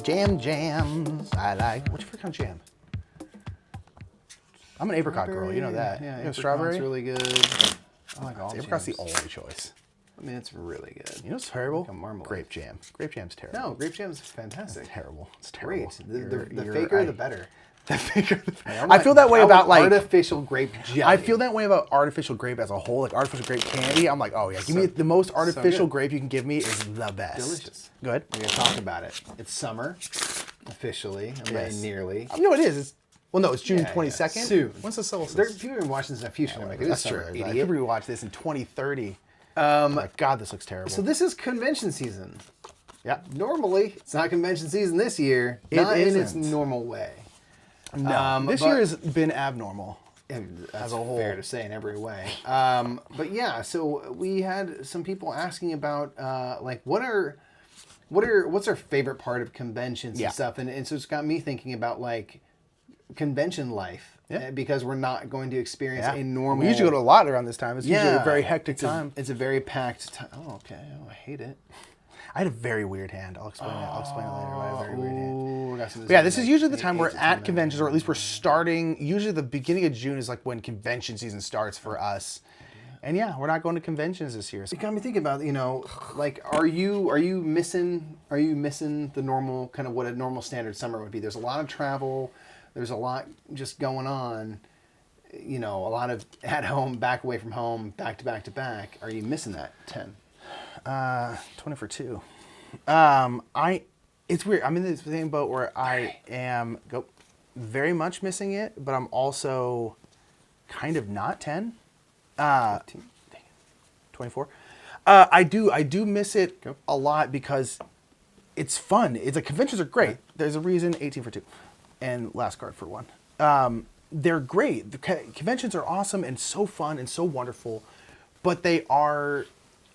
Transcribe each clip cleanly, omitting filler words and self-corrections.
Jams. I like. What's your favorite kind of jam? I'm an apricot girl. You know that. Yeah, you know, apricot's strawberry. really good. I like all Apricot's jams. the only choice. I mean, it's really good. You know what's terrible? Like a marmalade. Grape jam. Grape jam's terrible. No, grape jam is fantastic. It's terrible. It's terrible. Great. The faker, the better. The faker. Like, I feel that way about like artificial grape jelly. I feel that way about artificial grape as a whole, like artificial grape candy. I'm like, oh yeah, give me the most artificial grape you can give me is the best. Delicious. Good. We're gonna talk about it. It's summer, officially. Yes. Nearly. No, it is. It's June 22nd. Soon. When's the solstice? People have been watching this in the future. I'm like, it is That's summer, true. idiot. People will watch this in 2030. My God, this looks terrible. So this is convention season. Yeah. Normally, it's not convention season this year. It Not in isn't. its normal way. No, this year has been abnormal. As a whole. fair to say in every way. But yeah, so we had some people asking about like what's our favorite part of conventions and stuff, and so it's got me thinking about like convention life because we're not going to experience a normal. We usually go to a lot around this time. It's usually a very hectic time. It's a very packed time. Oh, okay. Oh, I hate it. I had a very weird hand. I'll explain it. I'll explain it later. I had a very weird hand. But yeah, this is usually the time we're at conventions, or at least we're starting. Usually the beginning of June is like when convention season starts for us. And yeah, we're not going to conventions this year. So. It got me thinking about, like, are you missing the normal, kind of what a normal standard summer would be? There's a lot of travel. There's a lot just going on. A lot of at home, back away from home, back to back to back. Are you missing that 10? 20 for 2. It's weird. I'm in the same boat where I am very much missing it, but I'm also kind of not 10. 24. I do miss it a lot because it's fun. It's like conventions are great. There's a reason 18 for 2. And last card for 1. They're great. The conventions are awesome and so fun and so wonderful, but they are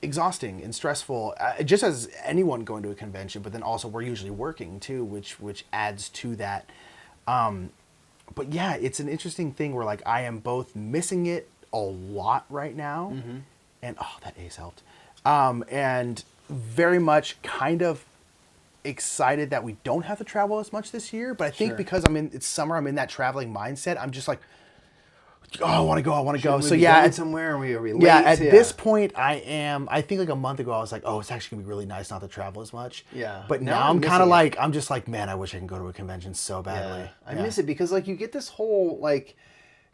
exhausting and stressful, just as anyone going to a convention, but then also we're usually working too, which adds to that. But yeah, it's an interesting thing where like I am both missing it a lot right now, and that ace helped, and very much kind of excited that we don't have to travel as much this year. But I think because it's summer, I'm in that traveling mindset. I'm just like, I want to go. So yeah, it's somewhere. Are we late? Yeah, at this point, I am. I think like a month ago, I was like, oh, it's actually gonna be really nice not to travel as much. Yeah. But now I'm kind of like, I'm just like, man, I wish I can go to a convention so badly. Yeah. I miss it because like you get this whole like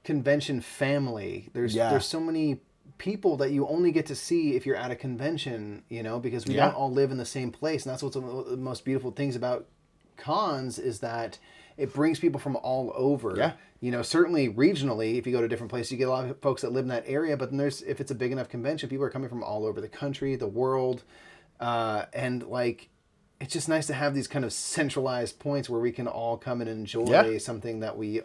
convention family. There's so many people that you only get to see if you're at a convention. Because we don't all live in the same place, and that's what's one of the most beautiful things about cons is that it brings people from all over. Yeah. Certainly regionally, if you go to different places, you get a lot of folks that live in that area. But then if it's a big enough convention, people are coming from all over the country, the world. And like, it's just nice to have these kind of centralized points where we can all come and enjoy something that we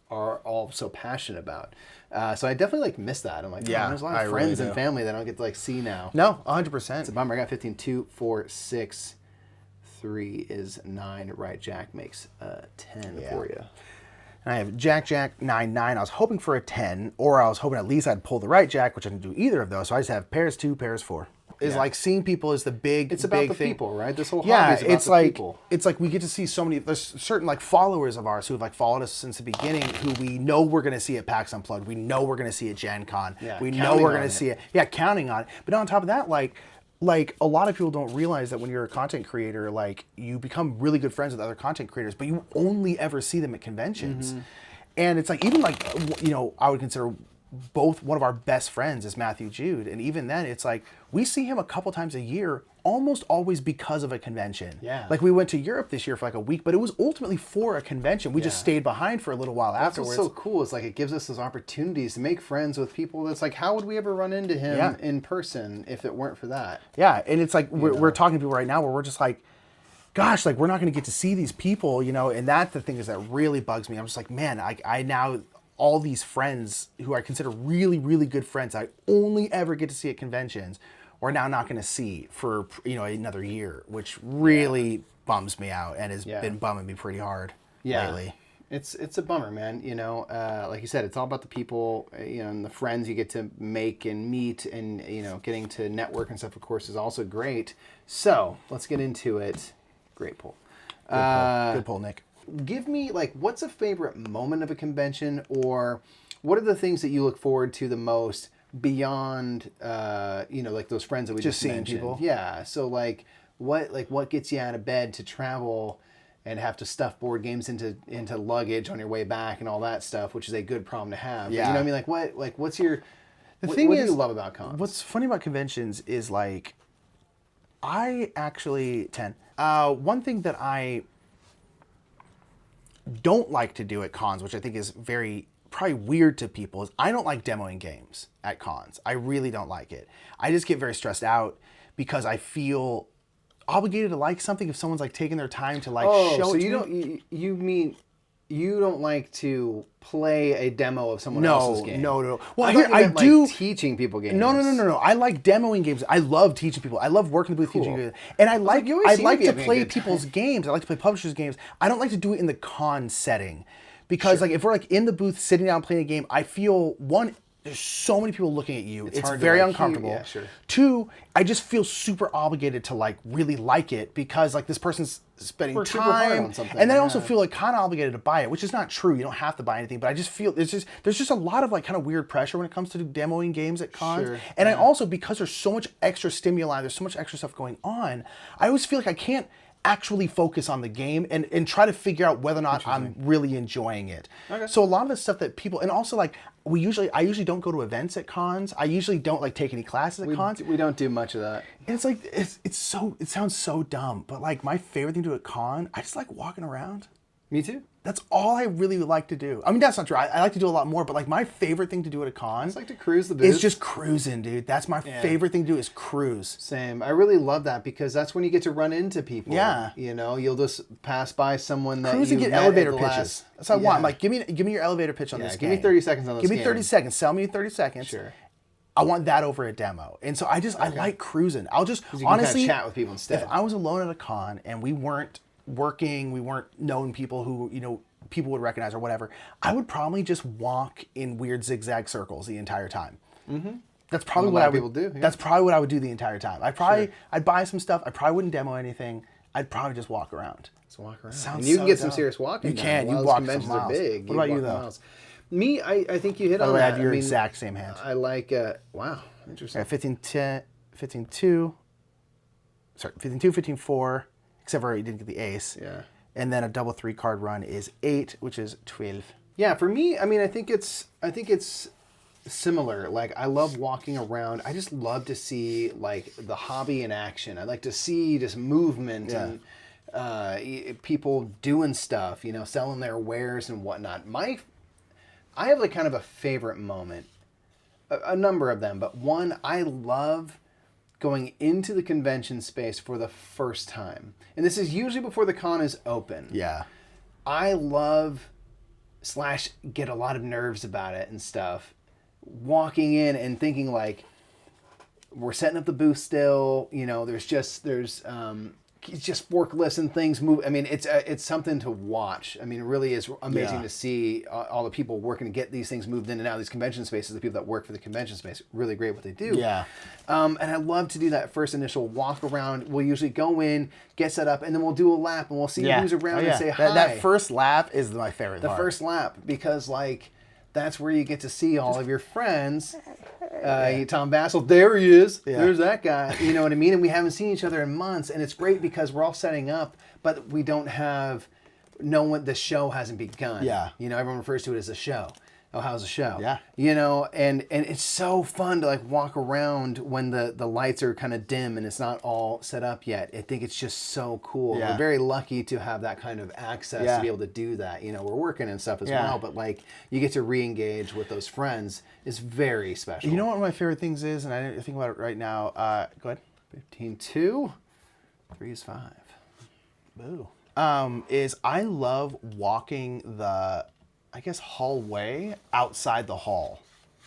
are all so passionate about. So I definitely like miss that. I'm like, there's a lot of friends and family that I don't get to like see now. No, 100%. It's a bummer. I got 15, 2, 4, 6. 3 is 9. Right Jack makes 10 for you. And I have Jack, 9, 9. I was hoping for a 10, or I was hoping at least I'd pull the right Jack, which I didn't do either of those. So I just have pairs 2, pairs 4. Is like seeing people is the big. It's about big the thing. people, right? This whole hobby is about the people. It's like we get to see so many. There's certain like followers of ours who have like followed us since the beginning, who we know we're going to see at PAX Unplugged. We know we're going to see at Gen Con. We know we're going to see it. Yeah, counting on it. But on top of that, like a lot of people don't realize that when you're a content creator, like you become really good friends with other content creators, but you only ever see them at conventions. And it's like, even like, I would consider both one of our best friends is Matthew Jude. And even then it's like, we see him a couple times a year, almost always because of a convention. Yeah. Like we went to Europe this year for like a week, but it was ultimately for a convention. We just stayed behind for a little while afterwards. That's what's so cool. It's like, it gives us those opportunities to make friends with people that's like, how would we ever run into him in person if it weren't for that? Yeah. And it's like, we're talking to people right now where we're just like, gosh, like we're not going to get to see these people, and that's the thing is that really bugs me. I'm just like, man, I now, all these friends who I consider really, really good friends, I only ever get to see at conventions, we're now not going to see for, another year, which really bums me out and has been bumming me pretty hard lately. It's a bummer, man. Like you said, it's all about the people, and the friends you get to make and meet, and, getting to network and stuff, of course, is also great. So let's get into it. Great pull. Good pull, Nick. Give me, like, what's a favorite moment of a convention, or what are the things that you look forward to the most beyond, like those friends that we just seeing mentioned? people. Yeah. So, what gets you out of bed to travel and have to stuff board games into luggage on your way back and all that stuff, which is a good problem to have. Yeah. You know what I mean? What's your... What do you love about cons? What's funny about conventions is, like, I actually... one thing that I don't like to do at cons, which I think is probably weird to people, is I don't like demoing games at cons. I really don't like it. I just get very stressed out because I feel obligated to like something if someone's like taking their time to like show so it to you me. don't you mean you don't like to play a demo of someone else's game? No. Well, I do like teaching people games. No. I like demoing games. I love teaching people. I love working the booth teaching people. And I like to play people's games. I like to play publishers' games. I don't like to do it in the con setting. Because like if we're like in the booth sitting down playing a game, I feel there's so many people looking at you. It's very uncomfortable. Yeah, sure. 2, I just feel super obligated to like really like it because like this person's spending Work super hard time on something, and then I also feel like kind of obligated to buy it, which is not true. You don't have to buy anything, but I just feel there's just a lot of like kind of weird pressure when it comes to demoing games at cons. Sure. And I also, because there's so much extra stimuli, there's so much extra stuff going on, I always feel like I can't actually focus on the game and try to figure out whether or not I'm really enjoying it. Okay. So a lot of the stuff that people, and also like I usually don't go to events at cons. I usually don't like take any classes at cons. We don't do much of that. And it's like it sounds so dumb, but like my favorite thing to do at con, I just like walking around. Me too. That's all I really would like to do. I mean, that's not true. I like to do a lot more, but like my favorite thing to do at a con, It's like to cruise the booth. is just cruising, dude. That's my favorite thing to do is cruise. Same. I really love that because that's when you get to run into people. Yeah. You'll just pass by someone that Cruise you and get met elevator at the pitches. last- That's what I want. I'm like, give me your elevator pitch on this give game. me 30 seconds on this Give me game. 30 seconds. Sell me 30 seconds. Sure. I want that over a demo. And so I like cruising. I'll just You can honestly kind of chat with people instead. If I was alone at a con and we weren't working, we weren't knowing people who, people would recognize or whatever, I would probably just walk in weird zigzag circles the entire time. Mm-hmm. That's probably what I would people do. Yeah. That's probably what I would do the entire time. I'd buy some stuff. I probably wouldn't demo anything. I'd probably just walk around. Just walk around. Sounds And you can so get some dumb. serious walking. You can. Done. You Those walk conventions some miles. are big. What about you though? Miles. Me, I think you hit By on the way, that. I have your exact same hand. I like. Wow, interesting. 15-10, 15-2. Sorry, 15-2, 15-4. Except for you didn't get the ace. Yeah. And then a double 3 card run is 8, which is 12. Yeah, for me, I mean, I think it's similar. Like, I love walking around. I just love to see like the hobby in action. I like to see just movement and people doing stuff. Selling their wares and whatnot. I have like kind of a favorite moment, a number of them, but one I love going into the convention space for the first time. And this is usually before the con is open. Yeah. I love / get a lot of nerves about it and stuff. Walking in and thinking like, we're setting up the booth still. There's just forklifts and things move. I mean, it's something to watch. I mean, it really is amazing to see all the people working to get these things moved in and out of these convention spaces. The people that work for the convention space, really great what they do. Yeah. And I love to do that first initial walk around. We'll usually go in, get set up, and then we'll do a lap and we'll see who's around and say hi. That first lap is my favorite part. The first lap, because like that's where you get to see all of your friends. Tom Bassel, there he is. Yeah. There's that guy. You know what I mean? And we haven't seen each other in months, and it's great because we're all setting up, but we don't have the show hasn't begun. Yeah. Everyone refers to it as a show. Oh, how's the show? Yeah. And it's so fun to like walk around when the lights are kind of dim and it's not all set up yet. I think it's just so cool. Yeah. We're very lucky to have that kind of access to be able to do that. We're working and stuff as well, but like you get to re-engage with those friends is very special. You know what one of my favorite things is, and I didn't think about it right now. Go ahead. 15-2, 3 is 5. Boo. Is I love walking the, I guess, hallway outside the hall.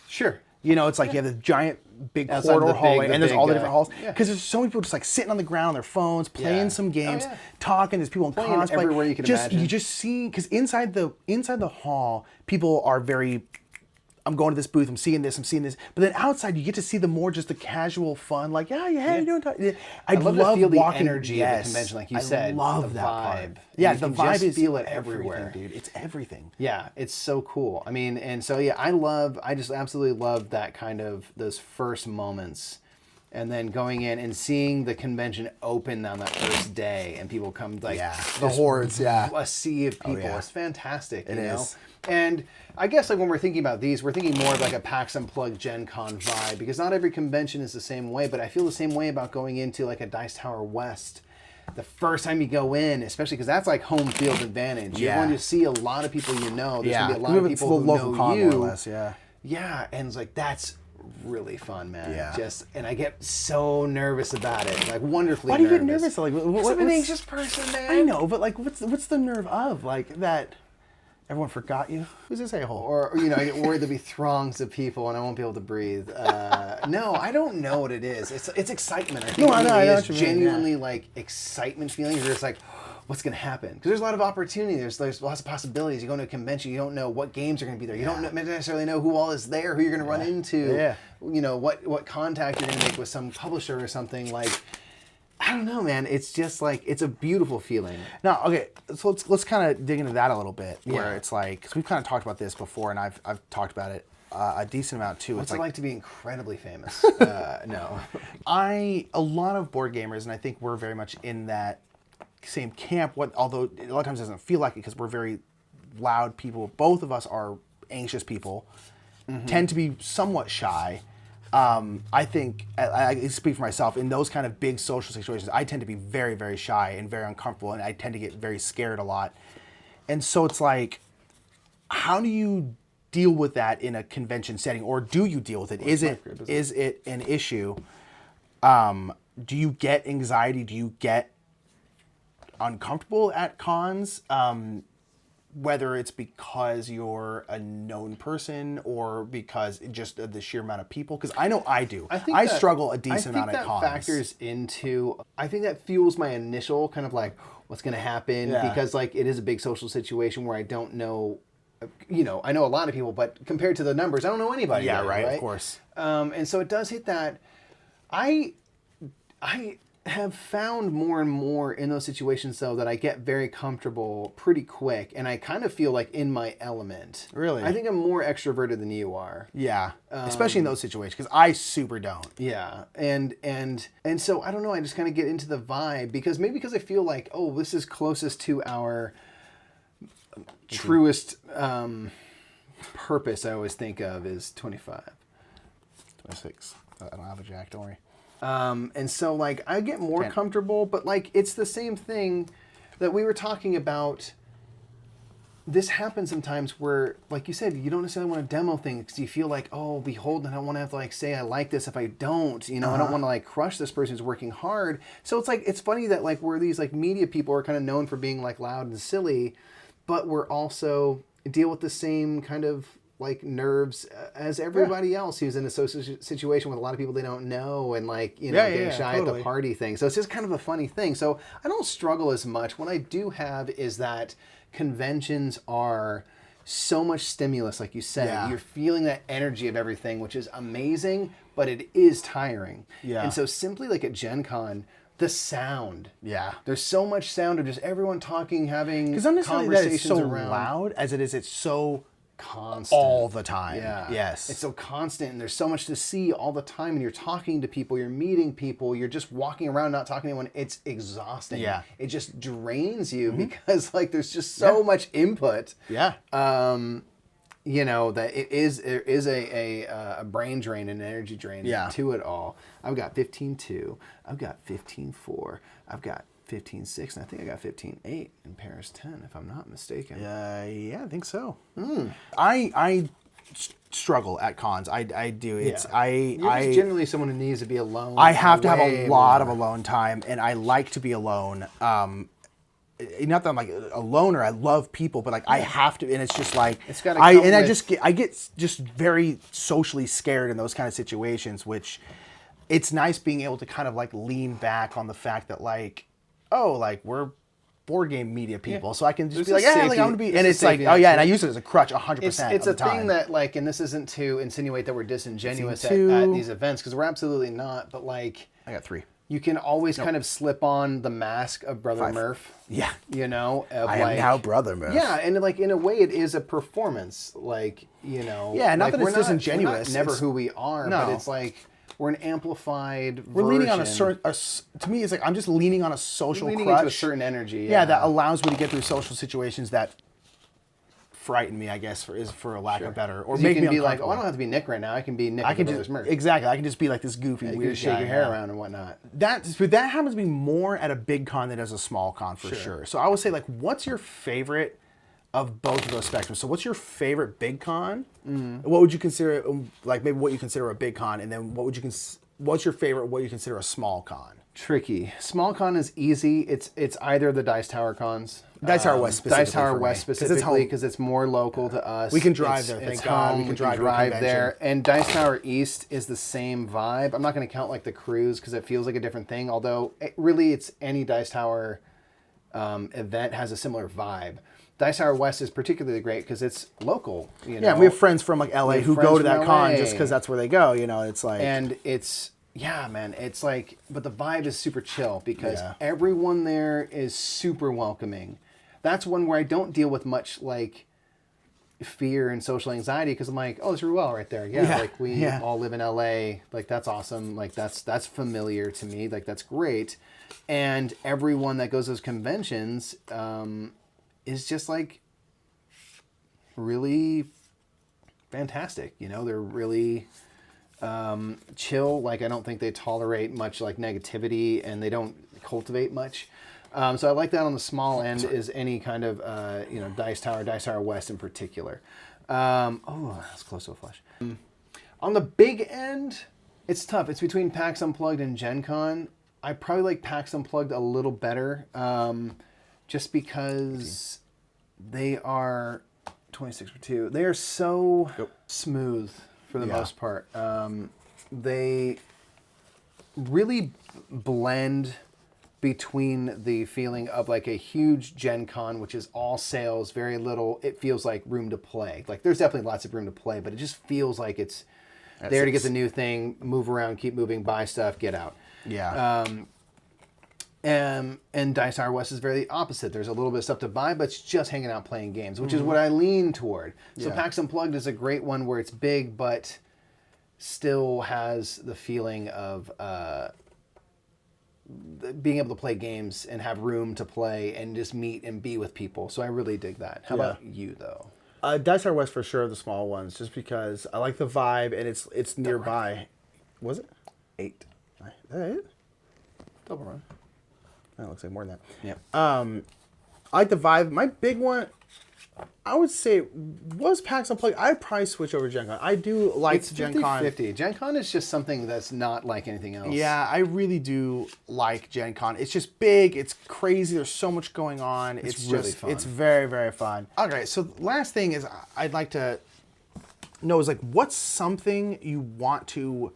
Sure. It's like you have the giant big Outside corridor the hallway, big- and there's all the different halls. yeah. Because there's so many people just like sitting on the ground on their phones, playing some games, yeah. talking. There's people in Playing cosplay. everywhere you can imagine. You just see, because inside the hall, people are very I'm going to this booth, I'm seeing this. But then outside, you get to see the more just the casual fun, like, yeah, how you doing? I love to feel the energy of the yes, convention, like you said. I love the that vibe. part. Yeah, you the can vibe just is feel it everywhere, dude. It's everything. Yeah, it's so cool. I mean, and so yeah, I just absolutely love that kind of those first moments. And then going in and seeing the convention open on that first day, and people come like the hordes, a sea of people. yeah. It's fantastic. It is. And I guess like when we're thinking about these, we're thinking more of like a PAX Unplugged Gen Con vibe, because not every convention is the same way. But I feel the same way about going into like a Dice Tower West. The first time you go in, especially because that's like home field advantage. You're going to see a lot of people you know. There's going to be a lot of people who know you. More or less, Yeah, and it's like that's really fun, man. Yeah. And I get so nervous about it, like wonderfully. Why do you nervous. get nervous? Like, I'm an anxious person, man. I know, but like, what's the nerve of like that? Everyone forgot you. Who's this a-hole? Or I get worried there'll be throngs of people and I won't be able to breathe. No, I don't know what it is. It's excitement. I think I know it's genuinely like excitement feeling. You're just like, what's going to happen? Because there's a lot of opportunity. There's lots of possibilities. You go to a convention, you don't know what games are going to be there. You don't necessarily know who all is there, who you're going to run into. Yeah. What contact you're going to make with some publisher or something. Like, I don't know, man. It's just like, it's a beautiful feeling. Now, okay, so let's kind of dig into that a little bit. Where it's like, because we've kind of talked about this before, and I've talked about it a decent amount too. What's it like to be incredibly famous? No. A lot of board gamers, and I think we're very much in that same camp, although a lot of times it doesn't feel like it because we're very loud people. Both of us are anxious people, tend to be somewhat shy. I think, I speak for myself, in those kind of big social situations, I tend to be very, very shy and very uncomfortable, and I tend to get very scared a lot. And so it's like, how do you deal with that in a convention setting, or do you deal with it? Is it an issue? Do you get anxiety? Do you get uncomfortable at cons? Whether it's because you're a known person or because just of the sheer amount of people. Because I know I do. I struggle a decent amount at cons. I think that fuels my initial kind of like, what's going to happen? Yeah. Because like it is a big social situation where I don't know, I know a lot of people, but compared to the numbers, I don't know anybody. Yeah, there, right, of course. And so it does hit that. I have found more and more in those situations, though, that I get very comfortable pretty quick, and I kind of feel like in my element. Really? I think I'm more extroverted than you are. Yeah, especially in those situations, because I super don't. Yeah, and so I don't know. I just kind of get into the vibe because I feel like, oh, this is closest to our truest purpose. I always think of is 25, 26. I don't have a jack. Don't worry. And so, like, I get more comfortable, but, like, it's the same thing that we were talking about. This happens sometimes where, like you said, you don't necessarily want to demo things because you feel like, oh, beholden, I don't want to have to, like, say I like this if I don't. I don't want to, like, crush this person who's working hard. So it's, like, it's funny that, like, we're these, like, media people are kind of known for being, like, loud and silly, but we're also deal with the same kind of like nerves as everybody else who's in a social situation with a lot of people they don't know and like getting shy at the party thing. So it's just kind of a funny thing. So I don't struggle as much. What I do have is that conventions are so much stimulus, like you said. Yeah. You're feeling that energy of everything, which is amazing, but it is tiring. Yeah. And so simply like at Gen Con, the sound. Yeah. There's so much sound of just everyone talking, having conversations so around. Loud as it is, it's so constant all the time. Yeah. Yes. It's so constant and there's so much to see all the time and you're talking to people, you're meeting people, you're just walking around not talking to anyone. It's exhausting. Yeah. It just drains you because like there's just so much input. Yeah. That there is a brain drain and an energy drain to it all. I've got 15.2. I've got 15.4. I've got 15.6, and I think I got 15.8 in Paris 10, if I'm not mistaken. Yeah, I think so. I struggle at cons. I do. You're just generally someone who needs to be alone. I have to have a lot of alone time, and I like to be alone. Not that I'm like a loner. I love people, but like I have to, and it's just like I get just very socially scared in those kind of situations. Which it's nice being able to kind of like lean back on the fact that like, oh, like we're board game media people, so I can just There's be like, a yeah, like I'm safety- gonna be, there's and a it's like, safety oh net yeah, to and I it. use it as a crutch 100%. It's a of the time. thing that like, and this isn't to insinuate that we're disingenuous at two. these events, because we're absolutely not. But like, I got 3. you can always kind of slip on the mask of Brother 5. Murph. Yeah. You know, of I am now Brother Murph. Yeah, and like in a way, it is a performance. Like, you know. Yeah, not like, that it's we're disingenuous. We're never It's- who we are, No. but it's like we're an amplified. We're leaning on a version. certain. To me, it's like I'm just leaning on a social Leaning crutch. into a certain energy. Yeah, that allows me to get through social situations that frighten me, I guess, for a lack of better, or you make can me be like, uncomfortable. oh, I don't have to be Nick right now. I can be Nick. I can with just Murph. exactly. I can just be like this goofy, You can weird just shake guy, your hair yeah. around and whatnot. That happens to be more at a big con than as a small con for sure. So I would say, like, what's your favorite of both of those spectrums? So what's your favorite big con? What would you consider, like, maybe what you consider a big con, and then what would you what's your favorite? What you consider a small con? Tricky. Small con is easy. It's either the Dice Tower cons. Dice Tower West specifically. Dice Tower for me, West specifically because it's more local to us. We can drive It's- there, thank it's God. home, We can drive to a drive convention. there. And Dice Tower East is the same vibe. I'm not going to count like the cruise because it feels like a different thing. Although it's any Dice Tower event has a similar vibe. Dice Tower West is particularly great because it's local. You know? Yeah, we have friends from like LA have who friends go to from that con LA. just because that's where they go. You know, it's like And it's, yeah, man, it's like, but the vibe is super chill because Yeah. everyone there is super welcoming. That's one where I don't deal with much like fear and social anxiety because I'm like, oh, there's Ruel right there. Yeah, like we all live in LA. Like that's awesome. Like that's familiar to me. Like that's great. And everyone that goes to those conventions is just like really fantastic. You know, they're really chill. Like I don't think they tolerate much like negativity, and they don't cultivate much. So I like that on the small end is any kind of Dice Tower West in particular. Oh, that's close to a flush. On the big end, it's tough. It's between PAX Unplugged and Gen Con. I probably like PAX Unplugged a little better, just because they are 26 for 2. They are so smooth for the most part. They really blend between the feeling of like a huge Gen Con, which is all sales, very little. It feels like room to play. Like there's definitely lots of room to play, but it just feels like it's there to get the new thing, move around, keep moving, buy stuff, get out. yeah. And Dice Tower West is very the opposite. There's a little bit of stuff to buy, but it's just hanging out playing games, which is what I lean toward. So PAX Unplugged is a great one where it's big, but still has the feeling of being able to play games and have room to play and just meet and be with people. So I really dig that. How about you, though? Dice Tower West for sure, the small ones, just because I like the vibe and it's nearby. Was it 8. Is that it? Double run. That looks like more than that. Yeah. I like the vibe. My big one, I would say, was PAX Unplugged. I'd probably switch over to Gen Con. I do like It's Gen Con. 50-50. Gen Con is just something that's not like anything else. Yeah, I really do like Gen Con. It's just big. It's crazy. There's so much going on. It's really just, fun. It's very, very fun. Okay, so the last thing is I'd like to know is like, what's something you want to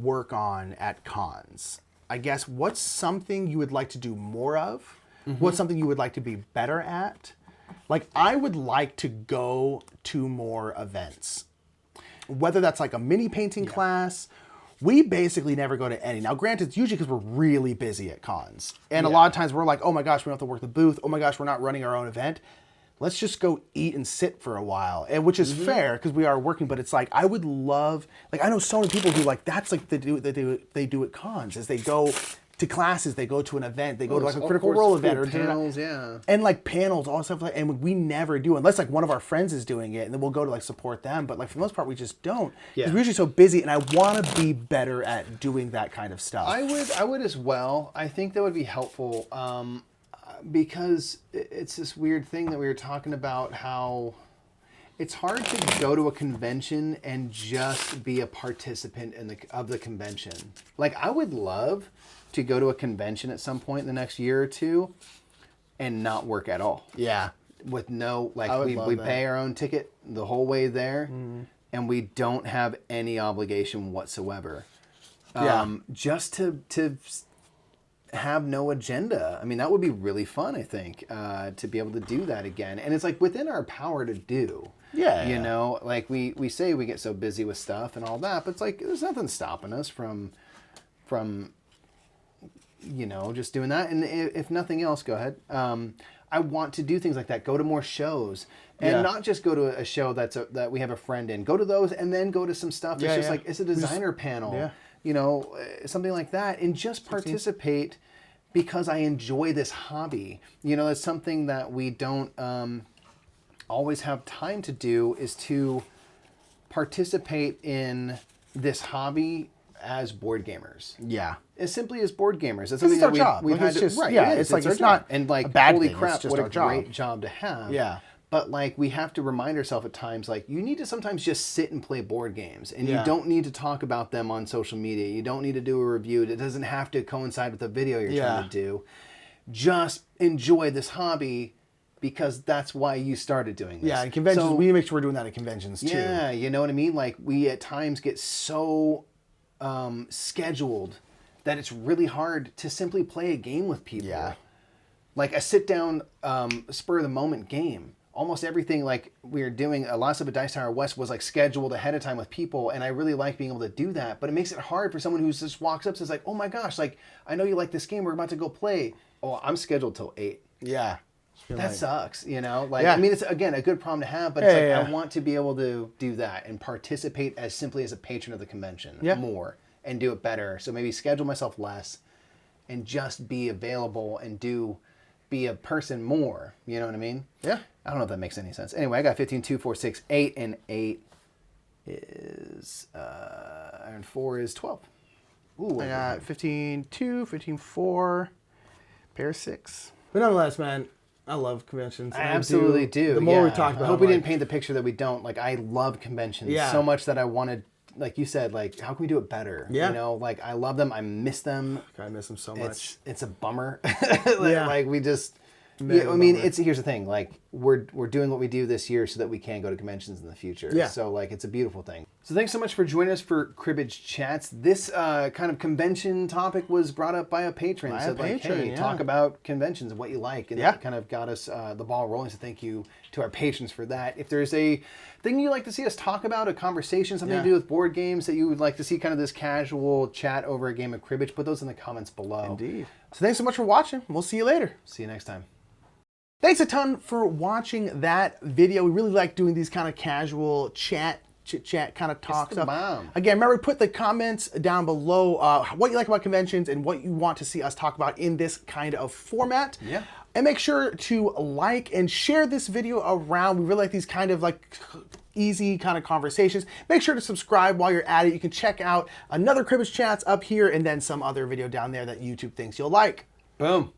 work on at cons? I guess what's something you would like to do more of? What's something you would like to be better at? Like, I would like to go to more events. Whether that's like a mini painting class, we basically never go to any. Now, granted, it's usually because we're really busy at cons. And a lot of times we're like, oh my gosh, we don't have to work the booth. Oh my gosh, we're not running our own event. Let's just go eat and sit for a while. And which is fair because we are working, but it's like, I would love, like, I know so many people who like, that's like they do at cons is they go to classes, they go to an event, they go to like a Critical Role event or panels, yeah. and like panels, all stuff like, and we never do unless like one of our friends is doing it, and then we'll go to like support them. But like for the most part, we just don't because we're usually so busy. And I want to be better at doing that kind of stuff. I would as well. I think that would be helpful because it's this weird thing that we were talking about how it's hard to go to a convention and just be a participant of the convention. Like I would love to go to a convention at some point in the next year or two and not work at all. Yeah. With no, like we that. pay our own ticket the whole way there and we don't have any obligation whatsoever. Yeah. Just to have no agenda. I mean, that would be really fun, I think, to be able to do that again. And it's like within our power to do. Yeah. You know, like we say we get so busy with stuff and all that, but it's like there's nothing stopping us from you know, just doing that. And if nothing else, go ahead. I want to do things like that. Go to more shows, and not just go to a show that we have a friend in. Go to those, and then go to some stuff that's just like it's a designer panel, you know, something like that, and just participate because I enjoy this hobby. You know, it's something that we don't always have time to do, is to participate in this hobby as board gamers. Yeah. As simply as board gamers. It's our job. We've had just, right. Yeah, it's like our it's not job. And like a bad holy thing. crap, what a job. great job to have. Yeah. But like we have to remind ourselves at times, like you need to sometimes just sit and play board games, and you don't need to talk about them on social media. You don't need to do a review. It doesn't have to coincide with the video you're trying to do. Just enjoy this hobby, because that's why you started doing this. Yeah, and conventions, we need to make sure we're doing that at conventions too. Yeah, you know what I mean? Like we at times get so scheduled that it's really hard to simply play a game with people. Yeah. Like a sit down, spur of the moment game. Almost everything like we were doing, a lot of at Dice Tower West was like scheduled ahead of time with people, and I really like being able to do that. But it makes it hard for someone who just walks up and says like, "Oh my gosh, like I know you like this game. We're about to go play. Oh, I'm scheduled till 8." Yeah. That sucks, you know? Like, I mean, it's, again, a good problem to have, but it's like, I want to be able to do that and participate as simply as a patron of the convention more and do it better. So maybe schedule myself less and just be available and be a person more. You know what I mean? Yeah. I don't know if that makes any sense. Anyway, I got 15, 2, 4, 6, 8, and 8 is, and 4 is 12. Ooh, I got 15, 2, 15, 4, pair 6. But nonetheless, man, I love conventions. I absolutely do. The more we talk about it, I hope we didn't paint the picture that we don't. Like, I love conventions so much that I wanted, like you said, like, how can we do it better? Yeah. You know, like, I love them. I miss them. I miss them so much. It's a bummer. Like, we just... Yeah, I mean, here's the thing. Like, we're doing what we do this year so that we can go to conventions in the future. Yeah. So, like, it's a beautiful thing. So, thanks so much for joining us for Cribbage Chats. This kind of convention topic was brought up by a patron. Said, like, hey, talk about conventions and what you like. And that kind of got us the ball rolling. So, thank you to our patrons for that. If there's a thing you'd like to see us talk about, a conversation, something to do with board games that you would like to see, kind of this casual chat over a game of cribbage, put those in the comments below. Indeed. So, thanks so much for watching. We'll see you later. See you next time. Thanks a ton for watching that video. We really like doing these kind of casual chit chat kind of talks. Again, remember, put the comments down below what you like about conventions and what you want to see us talk about in this kind of format. Yeah. And make sure to like and share this video around. We really like these kind of like easy kind of conversations. Make sure to subscribe while you're at it. You can check out another Cribbage Chats up here and then some other video down there that YouTube thinks you'll like. Boom.